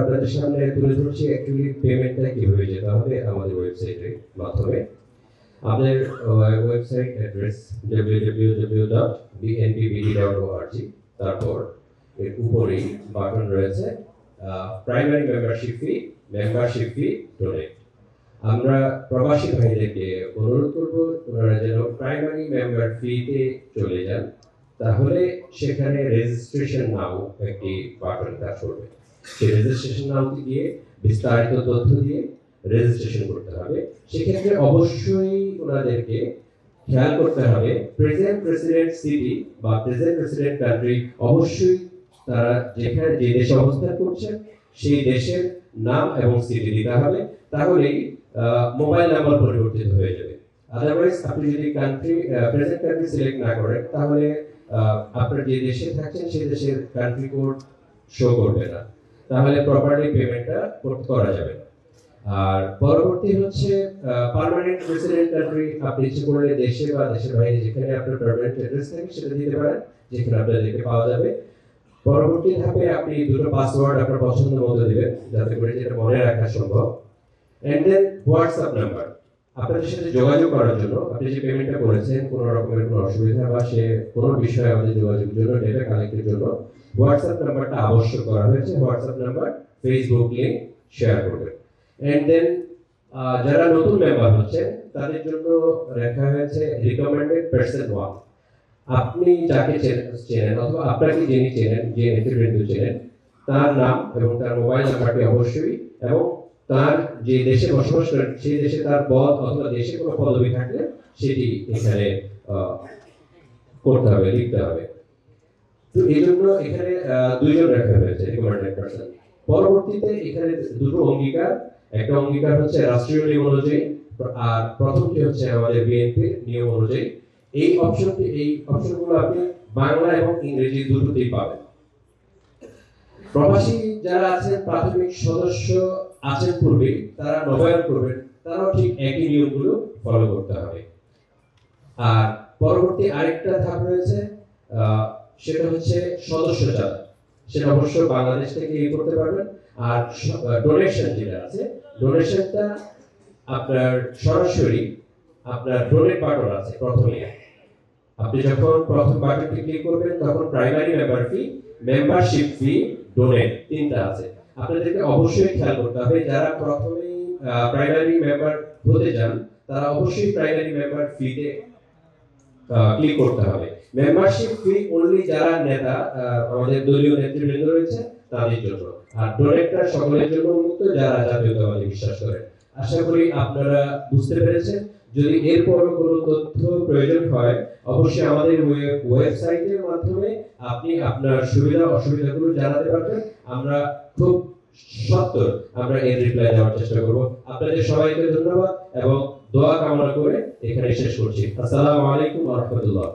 আপনাদের সামনে তুলে ধরছি অ্যাকচুয়ালি পেমেন্টটা কিভাবে যেতে হবে আমাদের ওয়েবসাইটের মাধ্যমে। আমাদের ওয়েবসাইট অ্যাড্রেস www.bnpbd.org। তারপর এর উপরেই বাটন রয়েছে প্রাইমারি মেম্বারশিপ ফি ডোনেট। আমরা প্রবাসী ভাইদেরকে অনুরোধ করব ওনারা যেন প্রাইমারি মেম্বার ফিতে চলে যান, তাহলে সেখানে রেজিস্ট্রেশন নাও একটি বাটন কাজ করবে। সেই রেজিস্ট্রেশন নাওতে গিয়ে বিস্তারিত তথ্য দিয়ে রেজিস্ট্রেশন করতে হবে। সেক্ষেত্রে অবশ্যই ওনাদেরকে খেয়াল করতে হবে প্রেজেন্ট রেসিডেন্ট সিটি বা প্রেজেন্ট রেসিডেন্ট কান্ট্রি, অবশ্যই তারা যেখানে যে দেশে অবস্থান করছেন সেই দেশের নাম এবং সিটি দিতে হবে, তাহলেই মোবাইল নাম্বার পরিবর্তিত হয়ে যাবে। আদারওয়াইজ আপনি যদি প্রেজেন্ট কান্ট্রি সিলেক্ট না করেন, তাহলে আপনার যে দেশে থাকছেন সেই দেশের কান্ট্রি কোড শো করবে না, তাহলে প্রপারলি পেমেন্টটা করা যাবে না। আর পরবর্তী হচ্ছে পার্মানেন্ট রেসিডেন্ট কান্ট্রি। আপনি ইচ্ছে করলে দেশে বা দেশের বাইরে যেখানে আপনার পার্মানেন্ট অ্যাড্রেস থাকে সেটা দিতে পারেন, যেখানে আপনাদেরকে পাওয়া যাবে। পরবর্তী ধাপে আপনি দুটো পাসওয়ার্ড আপনার পছন্দ মতো দিবেন, যাতে করে যেটা মনে রাখা সম্ভব। And then WhatsApp number. আপনাদের সাথে যোগাযোগ করার জন্য, আপনি যে পেমেন্টটা করেছেন কোনো রকমের কোনো অসুবিধা বা সে কোনো বিষয়ে আমাদের যোগাযোগের জন্য, ডেটা কালেক্টের জন্য হোয়াটসঅ্যাপ নাম্বারটা আবশ্যক করা হয়েছে। WhatsApp number, Facebook link share করবেন। এন্ড দেন যারা নতুন মেম্বার হচ্ছেন তাদের জন্য রাখা হয়েছে রিকমেন্ডেড পারসন 1। আপনি যাকে চেনেন অথবা আপনাকে যিনি চেনেন, যে নেতৃবৃন্দ চেনেন, তার নাম এবং তার মোবাইল নাম্বারটি অবশ্যই, এবং তার যে দেশে বসবাস করেন সেই দেশে তার পদ অথবা দেশে কোনো পদবি থাকলে সেটি এখানে করতে হবে, লিখতে হবে। তো এই জন্য এখানে দুইজন রাখা হয়েছে রিকমেন্ডেড পারসন। পরবর্তীতে এখানে দুটো অঙ্গীকার, একটা অঙ্গীকার হচ্ছে রাষ্ট্রীয় নিয়ম অনুযায়ী, আর প্রথমটি হচ্ছে আমাদের বিএনপির নিয়ম অনুযায়ী। এই অপশনগুলো আপনি বাংলা এবং ইংরেজি দুটোতেই পাবেন। প্রবাসী যারা আছেন, প্রাথমিক সদস্য আছেন পূর্বে, তারা নবায়ন করবেন, তারাও ঠিক একই নিয়মগুলো ফলো করতে হবে। আর পরবর্তী আরেকটা ধাপ রয়েছে, সেটা হচ্ছে সদস্য চাঁদা। সেটা অবশ্য বাংলাদেশ থেকে করতে পারবেন। আর ডোনেশন যেটা আছে, ডোনেশনটা আপনার সরাসরি আপনার ডোনেট বাটন আছে প্রথমে। আপনি যখন প্রথম বাটনটি ক্লিক করবেন তখন প্রাইমারি মেম্বার ফি, মেম্বারশিপ ফি, ডোনেট তিনটা আছে। আপনাদেরকে অবশ্যই খেয়াল করতে হবে, যারা প্রথমেই প্রাইমারি মেম্বার হতে চান তারা অবশ্যই প্রাইমারি মেম্বার ফিতে ক্লিক করতে হবে। মেম্বারশিপ ফি অনলি যারা নেতা, আমাদের দলীয় নেতৃবৃন্দ রয়েছে তাদের জন্য, আর ডোনেটটা সকলের জন্য উন্মুক্ত যারা জাতীয়তাবাদী বিশ্বাস করেন। আশা করি আপনারা বুঝতে পেরেছেন। যদি এরপরও কোনো তথ্য প্রয়োজন হয়, অবশ্যই আমাদের ওয়েবসাইটের মাধ্যমে আপনি আপনার সুবিধা অসুবিধাগুলো জানাতে পারবেন। আমরা খুব সত্তর আমরা এর রিপ্লাই দেওয়ার চেষ্টা করব। আপনাদের সবাইকে ধন্যবাদ এবং দোয়া কামনা করে এখানে শেষ করছি। আসসালামু আলাইকুম ওয়া রাহমাতুল্লাহ।